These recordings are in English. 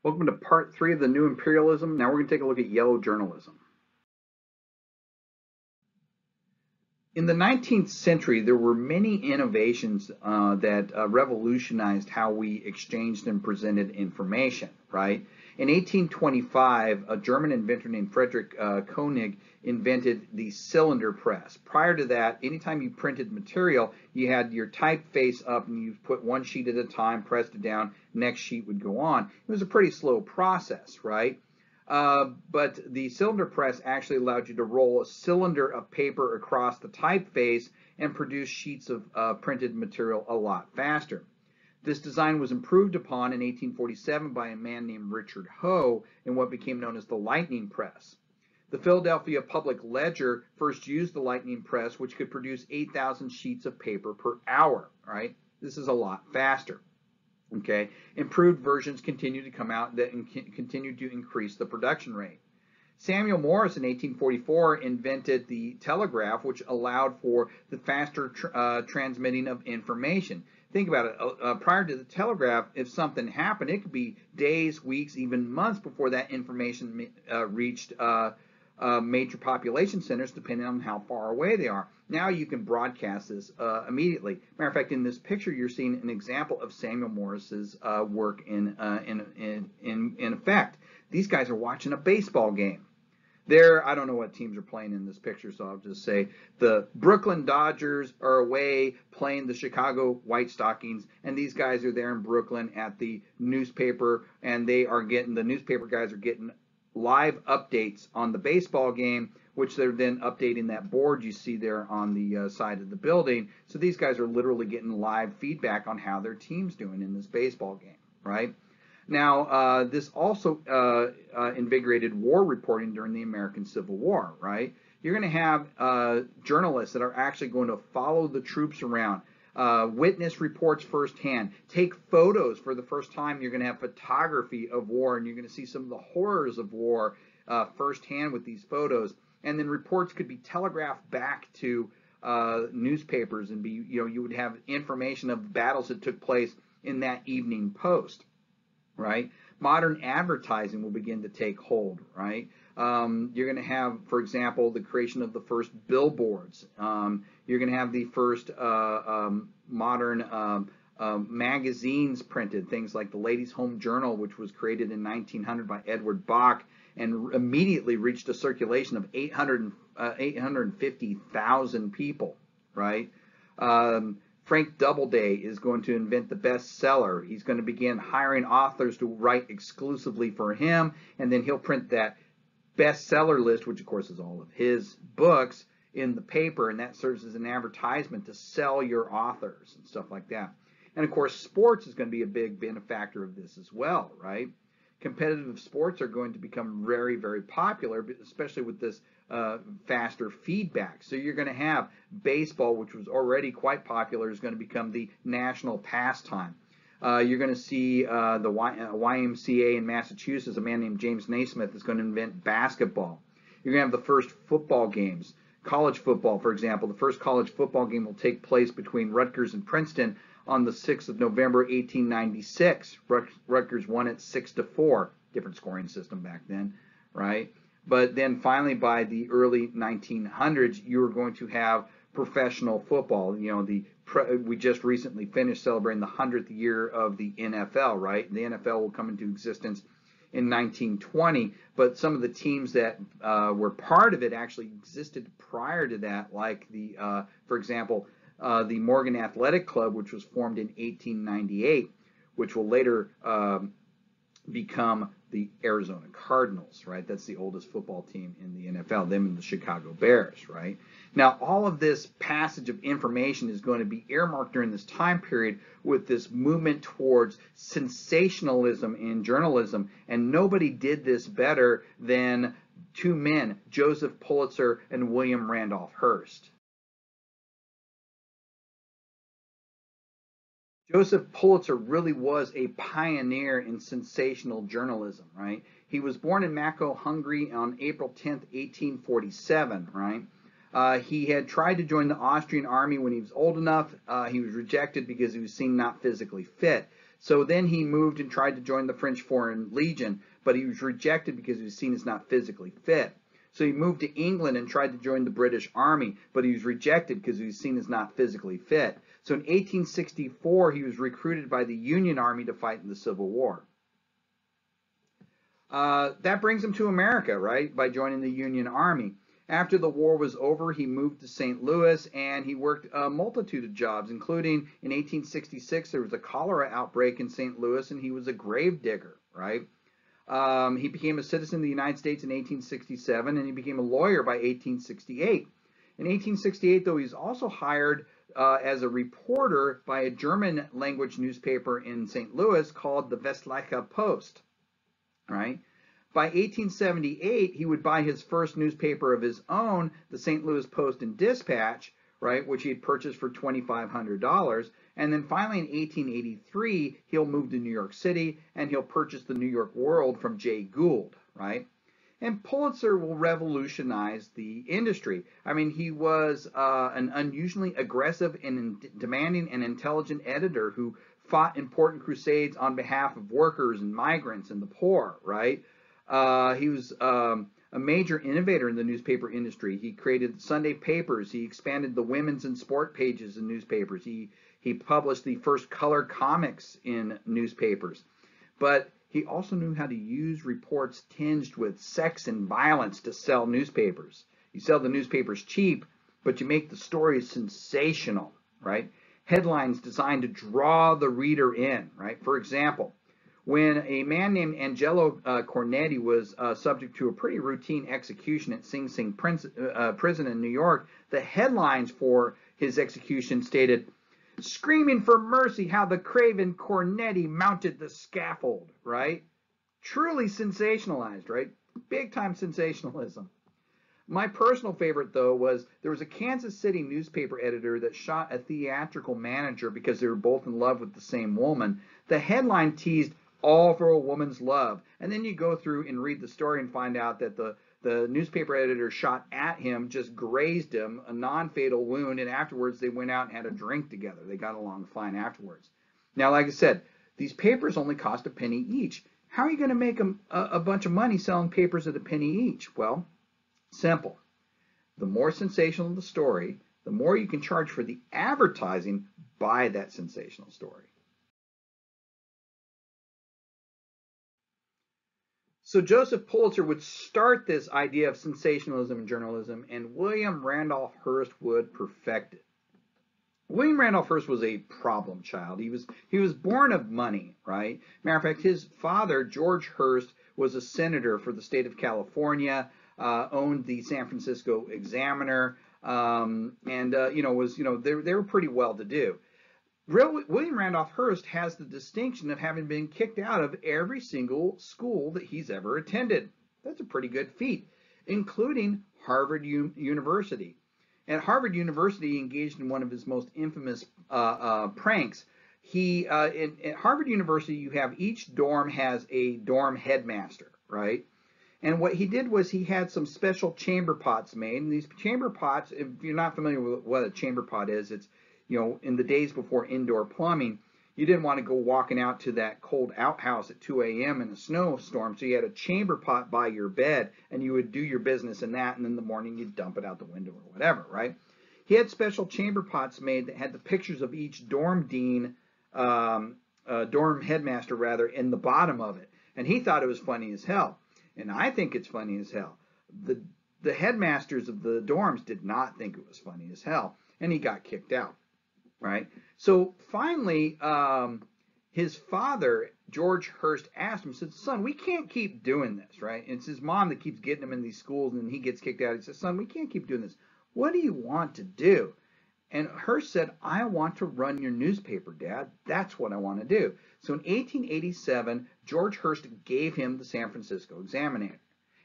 Welcome to part 3 of the New Imperialism. Now we're going to take a look at yellow journalism. In the 19th century, there were many innovations that revolutionized how we exchanged and presented information, right? In 1825, a German inventor named Friedrich Koenig invented the cylinder press. Prior to that, anytime you printed material, you had your typeface up and you put one sheet at a time, pressed it down, next sheet would go on. It was a pretty slow process, right? But the cylinder press actually allowed you to roll a cylinder of paper across the typeface and produce sheets of printed material a lot faster. This design was improved upon in 1847 by a man named Richard Hoe in what became known as the lightning press. The Philadelphia Public Ledger first used the lightning press, which could produce 8,000 sheets of paper per hour, right? This is a lot faster. Okay, improved versions continue to come out that continue to increase the production rate. Samuel Morse in 1844 invented the telegraph, which allowed for the faster transmitting of information. Think about it. Prior to the telegraph, if something happened, it could be days, weeks, even months before that information reached major population centers, depending on how far away they are. Now you can broadcast this immediately. Matter of fact, in this picture, you're seeing an example of Samuel Morse's work in effect. These guys are watching a baseball game. I don't know what teams are playing in this picture, so I'll just say the Brooklyn Dodgers are away playing the Chicago White Stockings, and these guys are there in Brooklyn at the newspaper, and the newspaper guys are getting live updates on the baseball game, which they're then updating that board you see there on the side of the building. So these guys are literally getting live feedback on how their team's doing in this baseball game, right? Now, this also invigorated war reporting during the American Civil War, right? You're going to have journalists that are actually going to follow the troops around, witness reports firsthand, take photos for the first time. You're going to have photography of war, and you're going to see some of the horrors of war firsthand with these photos. And then reports could be telegraphed back to newspapers, and you would have information of battles that took place in that evening post, right? Modern advertising will begin to take hold, right? You're going to have, for example, the creation of the first billboards. You're going to have the first modern magazines printed, things like the Ladies' Home Journal, which was created in 1900 by Edward Bok and immediately reached a circulation of 850,000 people, right? Frank Doubleday is going to invent the bestseller. He's going to begin hiring authors to write exclusively for him, and then he'll print that bestseller list, which of course is all of his books, in the paper, and that serves as an advertisement to sell your authors and stuff like that. And of course, sports is going to be a big benefactor of this as well, right? Competitive sports are going to become very, very popular, especially with this faster feedback. So you're going to have baseball, which was already quite popular, is going to become the national pastime. You're going to see the YMCA in Massachusetts, a man named James Naismith is going to invent basketball. You're going to have the first football games. College football, for example, the first college football game will take place between Rutgers and Princeton on the 6th of November, 1896. Rutgers won it 6-4. Different scoring system back then, right? But then finally, by the early 1900s, you were going to have professional football. We just recently finished celebrating the 100th year of the NFL, right? The NFL will come into existence in 1920, but some of the teams that were part of it actually existed prior to that, like for example, the Morgan Athletic Club, which was formed in 1898, which will later become the Arizona Cardinals, right? That's the oldest football team in the NFL, them and the Chicago Bears, right? Now, all of this passage of information is going to be earmarked during this time period with this movement towards sensationalism in journalism, and nobody did this better than two men, Joseph Pulitzer and William Randolph Hearst. Joseph Pulitzer really was a pioneer in sensational journalism, right? He was born in Mako, Hungary on April 10th, 1847, right? He had tried to join the Austrian army when he was old enough. He was rejected because he was seen not physically fit. So then he moved and tried to join the French Foreign Legion, but he was rejected because he was seen as not physically fit. So he moved to England and tried to join the British Army, but he was rejected because he was seen as not physically fit. So in 1864, he was recruited by the Union Army to fight in the Civil War. That brings him to America, right, by joining the Union Army. After the war was over, he moved to St. Louis, and he worked a multitude of jobs, including in 1866, there was a cholera outbreak in St. Louis, and he was a grave digger, right? He became a citizen of the United States in 1867, and he became a lawyer by 1868. In 1868, though, he was also hired as a reporter by a German-language newspaper in St. Louis called the Westliche Post, right? By 1878, he would buy his first newspaper of his own, the St. Louis Post and Dispatch, right, which he had purchased for $2,500. And then finally in 1883, he'll move to New York City and he'll purchase the New York World from Jay Gould, right? And Pulitzer will revolutionize the industry. I mean, he was an unusually aggressive and demanding and intelligent editor who fought important crusades on behalf of workers and migrants and the poor, right? He was a major innovator in the newspaper industry. He created Sunday papers. He expanded the women's and sport pages in newspapers. He published the first color comics in newspapers. But he also knew how to use reports tinged with sex and violence to sell newspapers. You sell the newspapers cheap, but you make the stories sensational, right? Headlines designed to draw the reader in, right? For example, when a man named Angelo Cornetti was subject to a pretty routine execution at Sing Sing prison in New York, the headlines for his execution stated, "Screaming for mercy, how the craven Cornetti mounted the scaffold," right? Truly sensationalized, right? Big time sensationalism. My personal favorite, though, was there was a Kansas City newspaper editor that shot a theatrical manager because they were both in love with the same woman. The headline teased, "All for a woman's love." And then you go through and read the story and find out that the newspaper editor shot at him, just grazed him, a non-fatal wound, and afterwards they went out and had a drink together. They got along fine afterwards. Now, like I said, these papers only cost a penny each. How are you going to make a bunch of money selling papers at a penny each? Well, simple. The more sensational the story, the more you can charge for the advertising by that sensational story. So Joseph Pulitzer would start this idea of sensationalism in journalism, and William Randolph Hearst would perfect it. William Randolph Hearst was a problem child. He was born of money, right? Matter of fact, his father, George Hearst, was a senator for the state of California, owned the San Francisco Examiner, and they were pretty well to do. William Randolph Hearst has the distinction of having been kicked out of every single school that he's ever attended. That's a pretty good feat, including Harvard University. At Harvard University, he engaged in one of his most infamous pranks. At Harvard University, you have each dorm has a dorm headmaster, right? And what he did was he had some special chamber pots made. And these chamber pots, if you're not familiar with what a chamber pot is, it's, in the days before indoor plumbing, you didn't want to go walking out to that cold outhouse at 2 a.m. in a snowstorm, so you had a chamber pot by your bed, and you would do your business in that, and in the morning you'd dump it out the window or whatever, right? He had special chamber pots made that had the pictures of each dorm dean, dorm headmaster rather, in the bottom of it, and he thought it was funny as hell, and I think it's funny as hell. The headmasters of the dorms did not think it was funny as hell, and he got kicked out. Right. So finally, his father, George Hearst, asked him, said, "Son, we can't keep doing this," right? And it's his mom that keeps getting him in these schools, and he gets kicked out. He says, "Son, we can't keep doing this. What do you want to do?" And Hearst said, "I want to run your newspaper, Dad. That's what I want to do." So in 1887, George Hearst gave him the San Francisco Examiner,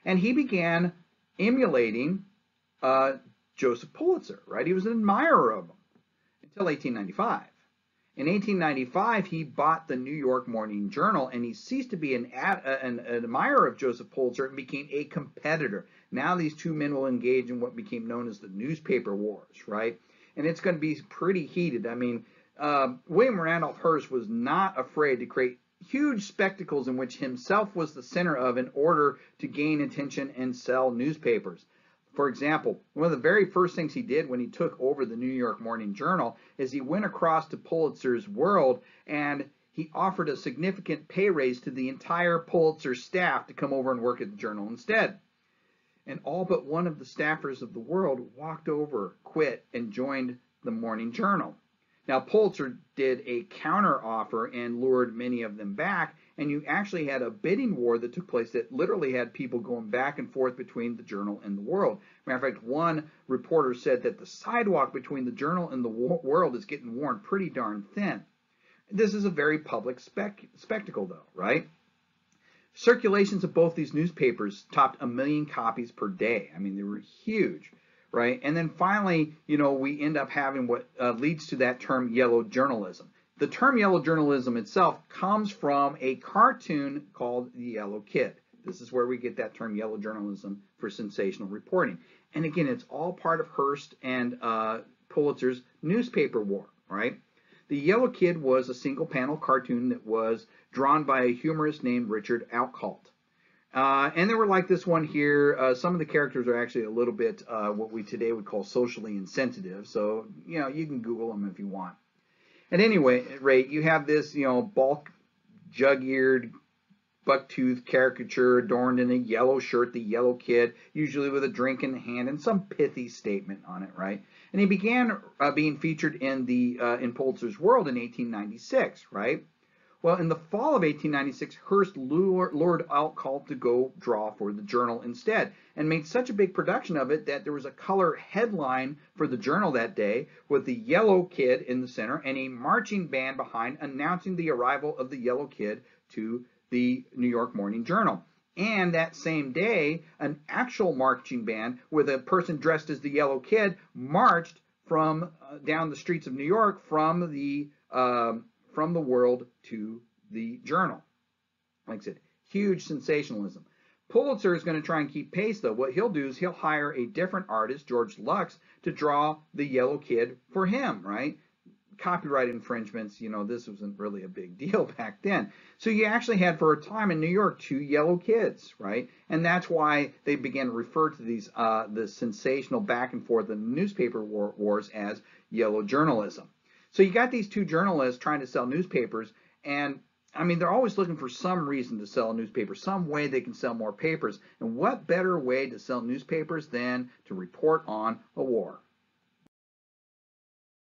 and he began emulating Joseph Pulitzer, right? He was an admirer of him. Until 1895. In 1895, he bought the New York Morning Journal, and he ceased to be an admirer of Joseph Pulitzer and became a competitor. Now these two men will engage in what became known as the newspaper wars, right? And it's going to be pretty heated. I mean, William Randolph Hearst was not afraid to create huge spectacles in which himself was the center of in order to gain attention and sell newspapers. For example, one of the very first things he did when he took over the New York Morning Journal is he went across to Pulitzer's World and he offered a significant pay raise to the entire Pulitzer staff to come over and work at the Journal instead. And all but one of the staffers of the World walked over, quit, and joined the Morning Journal. Now, Pulitzer did a counter offer and lured many of them back, and you actually had a bidding war that took place that literally had people going back and forth between the Journal and the World. Matter of fact, one reporter said that the sidewalk between the Journal and the World is getting worn pretty darn thin. This is a very public spectacle, though, right? Circulations of both these newspapers topped 1 million copies per day. I mean, they were huge. Right? And then finally, we end up having what leads to that term yellow journalism. The term yellow journalism itself comes from a cartoon called The Yellow Kid. This is where we get that term yellow journalism for sensational reporting. And again, it's all part of Hearst and Pulitzer's newspaper war, right? The Yellow Kid was a single panel cartoon that was drawn by a humorist named Richard Outcault. And they were like this one here. Some of the characters are actually a little bit what we today would call socially insensitive. So, you can Google them if you want. At any rate, you have this, bulk, jug-eared, buck-toothed caricature adorned in a yellow shirt, the Yellow Kid, usually with a drink in the hand and some pithy statement on it, right? And he began being featured in in Pulitzer's World in 1896, right? Well, in the fall of 1896, Hearst lured Outcault to go draw for the Journal instead and made such a big production of it that there was a color headline for the Journal that day with the Yellow Kid in the center and a marching band behind announcing the arrival of the Yellow Kid to the New York Morning Journal. And that same day, an actual marching band with a person dressed as the Yellow Kid marched from down the streets of New York from the World to the Journal. Like I said, huge sensationalism. Pulitzer is going to try and keep pace, though. What he'll do is he'll hire a different artist, George Lux, to draw the Yellow Kid for him, right? Copyright infringements, this wasn't really a big deal back then. So you actually had, for a time in New York, 2 Yellow Kids, right? And that's why they began to refer to these the sensational back and forth in the newspaper wars as yellow journalism. So you got these 2 journalists trying to sell newspapers, and I mean, they're always looking for some reason to sell a newspaper, some way they can sell more papers. And what better way to sell newspapers than to report on a war?